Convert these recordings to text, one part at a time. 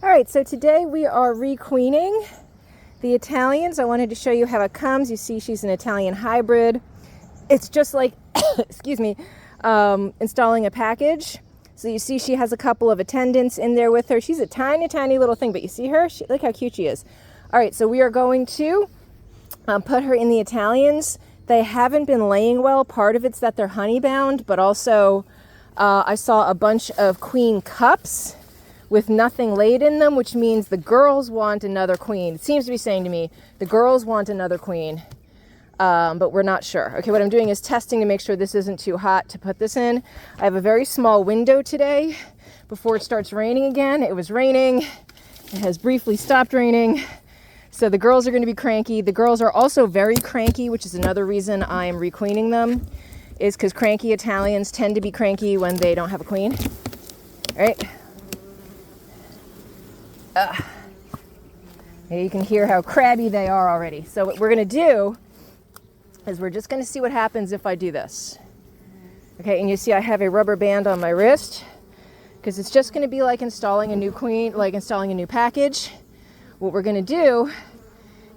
All right, so today we are requeening the Italians. I wanted to show you how it comes. You see she's an Italian hybrid. It's just like, excuse me, installing a package. So you see she has a couple of attendants in there with her. She's a tiny, tiny little thing, but you see her? Look how cute she is. All right, so we are going to put her in the Italians. They haven't been laying well. Part of it's that they're honey bound, but also I saw a bunch of queen cups with nothing laid in them, which means the girls want another queen. It seems to be saying to me, the girls want another queen, but we're not sure. Okay, what I'm doing is testing to make sure this isn't too hot to put this in. I have a very small window today before it starts raining again. It was raining. It has briefly stopped raining. So the girls are going to be cranky. The girls are also very cranky, which is another reason I am requeening them, is because cranky Italians tend to be cranky when they don't have a queen. All right. You can hear how crabby they are already. So what we're going to do is we're just going to see what happens if I do this. Okay, and you see I have a rubber band on my wrist because it's just going to be like installing a new queen, like installing a new package. What we're going to do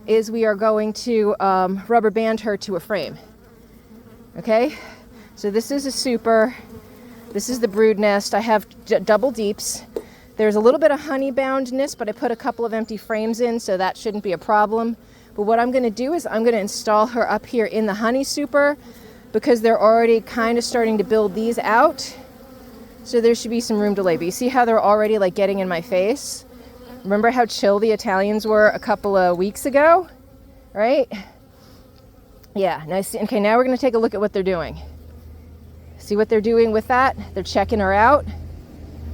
is we are going to rubber band her to a frame. Okay, so this is a super. This is the brood nest. I have double deeps. There's a little bit of honey boundness, but I put a couple of empty frames in, so that shouldn't be a problem. But what I'm going to do is I'm going to install her up here in the honey super because they're already kind of starting to build these out. So there should be some room to lay. But you see how they're already like getting in my face? Remember how chill the Italians were a couple of weeks ago, right? Yeah, nice. Okay, now we're going to take a look at what they're doing. See what they're doing with that? They're checking her out.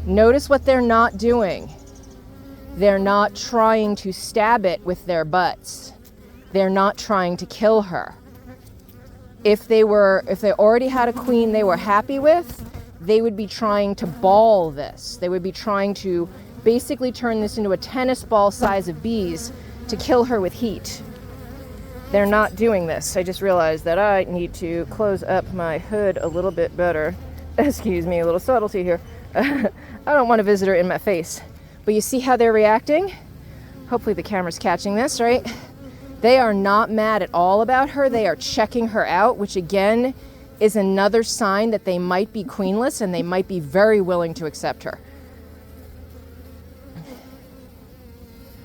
Notice what they're not doing. They're not trying to stab it with their butts. They're not trying to kill her. If they already had a queen they were happy with, they would be trying to ball this. They would be trying to basically turn this into a tennis ball size of bees to kill her with heat. They're not doing this. I just realized that I need to close up my hood a little bit better. Excuse me, a little subtlety here. I don't want a visitor in my face. But you see how they're reacting? Hopefully the camera's catching this, right? They are not mad at all about her. They are checking her out, which again is another sign that they might be queenless and they might be very willing to accept her.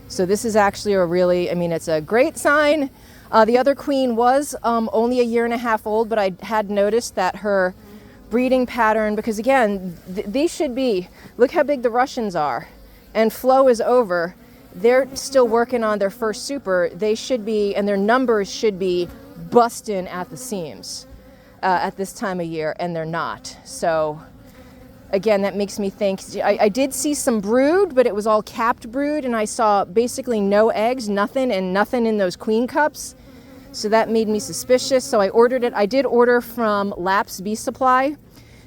So this is actually it's a great sign. The other queen was only 1.5 years old, but I had noticed that her breeding pattern, because again, these should be, look how big the Russians are, and flow is over. They're still working on their first super. They should be, and their numbers should be busting at the seams at this time of year, and they're not. So again, that makes me think, I did see some brood, but it was all capped brood, and I saw basically no eggs, nothing in those queen cups. So that made me suspicious. So I ordered it. I did order from Lap's Bee Supply.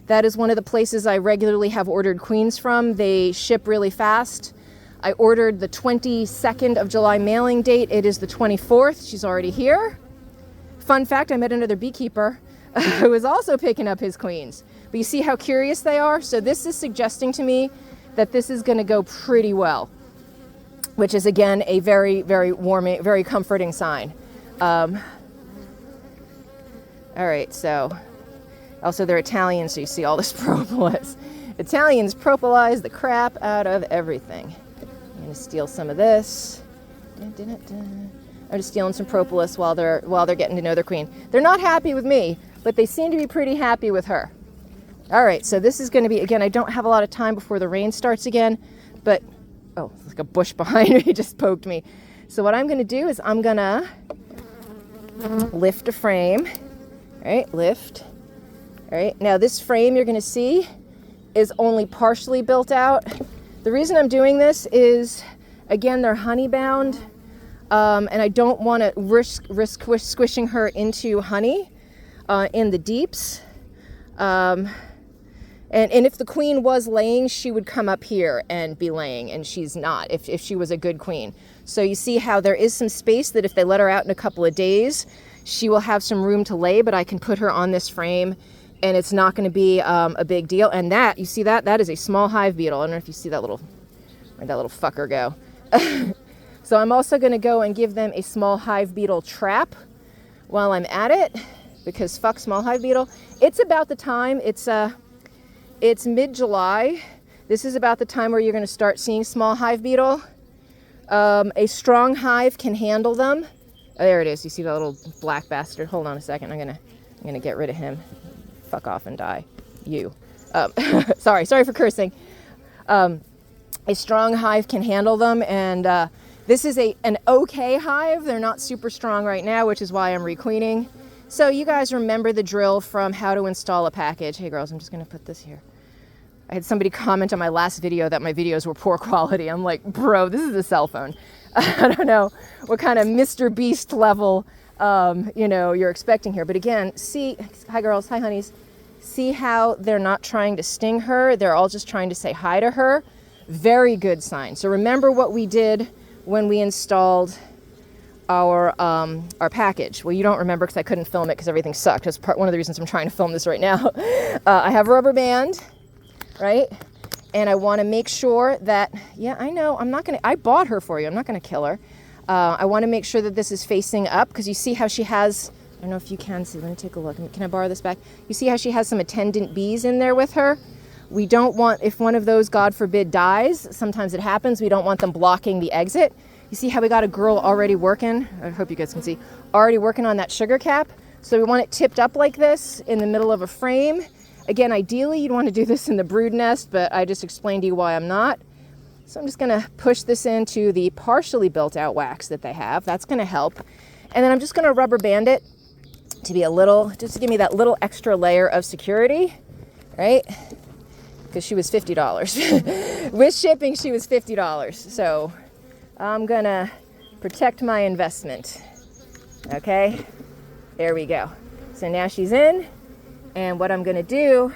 That is one of the places I regularly have ordered queens from. They ship really fast. I ordered the 22nd of July mailing date. It is the 24th. She's already here. Fun fact, I met another beekeeper who was also picking up his queens. But you see how curious they are? So this is suggesting to me that this is going to go pretty well, which is again a very, very warming, very comforting sign. All right, so also they're Italian, so you see all this propolis. Italians propolis the crap out of everything. I'm going to steal some of this. I'm just stealing some propolis while they're getting to know their queen. They're not happy with me, but they seem to be pretty happy with her. All right, so this is going to be, again, I don't have a lot of time before the rain starts again, but, oh, it's like a bush behind me just poked me. So what I'm going to do is I'm going to lift a frame, all right, lift. All right, now this frame you're going to see is only partially built out. The reason I'm doing this is, again, they're honey bound, and I don't want to risk squishing her into honey in the deeps. And if the queen was laying, she would come up here and be laying, and she's not if she was a good queen. So you see how there is some space that if they let her out in a couple of days, she will have some room to lay, but I can put her on this frame and it's not going to be a big deal. And that, you see that? That is a small hive beetle. I don't know if you see that little Where'd that little fucker go? So I'm also going to go and give them a small hive beetle trap while I'm at it, because fuck small hive beetle. It's about the time, it's mid-July. This is about the time where you're going to start seeing small hive beetle. A strong hive can handle them. Oh, there it is. You see that little black bastard? Hold on a second. I'm gonna get rid of him. Fuck off and die. You. Sorry for cursing. A strong hive can handle them, and this is an okay hive. They're not super strong right now, which is why I'm requeening. So you guys remember the drill from how to install a package. Hey girls, I'm just gonna put this here. I had somebody comment on my last video that my videos were poor quality. I'm like, bro, this is a cell phone. I don't know what kind of Mr. Beast level, you're expecting here. But again, see, hi girls, hi honeys. See how they're not trying to sting her. They're all just trying to say hi to her. Very good sign. So remember what we did when we installed our package. Well, you don't remember because I couldn't film it because everything sucked. That's one of the reasons I'm trying to film this right now. I have a rubber band, right? And I want to make sure that, yeah, I know, I bought her for you. I'm not going to kill her. I want to make sure that this is facing up, because you see how she has, I don't know if you can see, let me take a look. Can I borrow this back? You see how she has some attendant bees in there with her? We don't want, if one of those, God forbid, dies, sometimes it happens, we don't want them blocking the exit. You see how we got a girl already working, I hope you guys can see, already working on that sugar cap. So we want it tipped up like this in the middle of a frame. Again, ideally, you'd want to do this in the brood nest, but I just explained to you why I'm not. So I'm just going to push this into the partially built out wax that they have. That's going to help. And then I'm just going to rubber band it to be just to give me that little extra layer of security, right? Because she was $50. With shipping, she was $50. So I'm going to protect my investment. Okay? There we go. So now she's in. And what I'm going to do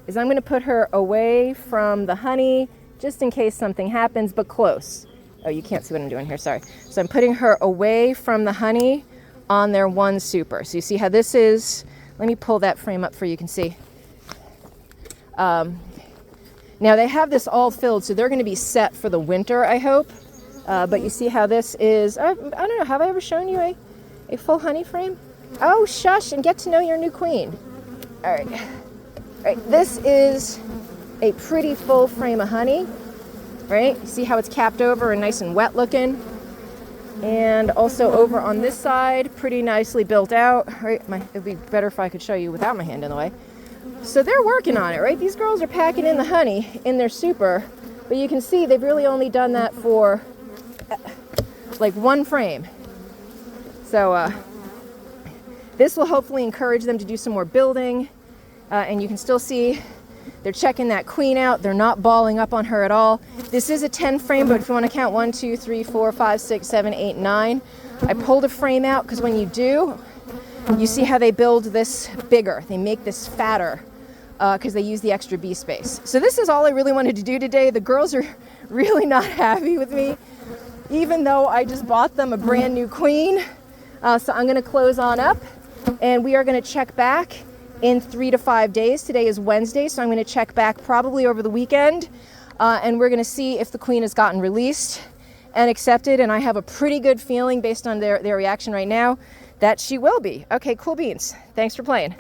is I'm going to put her away from the honey, just in case something happens, but close. Oh, you can't see what I'm doing here, sorry. So I'm putting her away from the honey on their one super. So you see how this is, let me pull that frame up for you can see. Now they have this all filled, so they're going to be set for the winter, I hope. But you see how this is, I don't know, have I ever shown you a full honey frame? Oh, shush, and get to know your new queen. All right, this is a pretty full frame of honey, right? You see how it's capped over and nice and wet looking? And also over on this side, pretty nicely built out, right? It'd be better if I could show you without my hand in the way. So they're working on it, right? These girls are packing in the honey in their super, but you can see they've really only done that for like one frame. So, this will hopefully encourage them to do some more building, and you can still see they're checking that queen out. They're not balling up on her at all. This is a 10 frame, but if you want to count 1, 2, 3, 4, 5, 6, 7, 8, 9, I pulled a frame out because when you do, you see how they build this bigger. They make this fatter because they use the extra bee space. So this is all I really wanted to do today. The girls are really not happy with me, even though I just bought them a brand new queen. So I'm going to close on up. And we are going to check back in 3 to 5 days. Today is Wednesday, so I'm going to check back probably over the weekend. And we're going to see if the queen has gotten released and accepted. And I have a pretty good feeling based on their reaction right now that she will be. Okay, cool beans. Thanks for playing.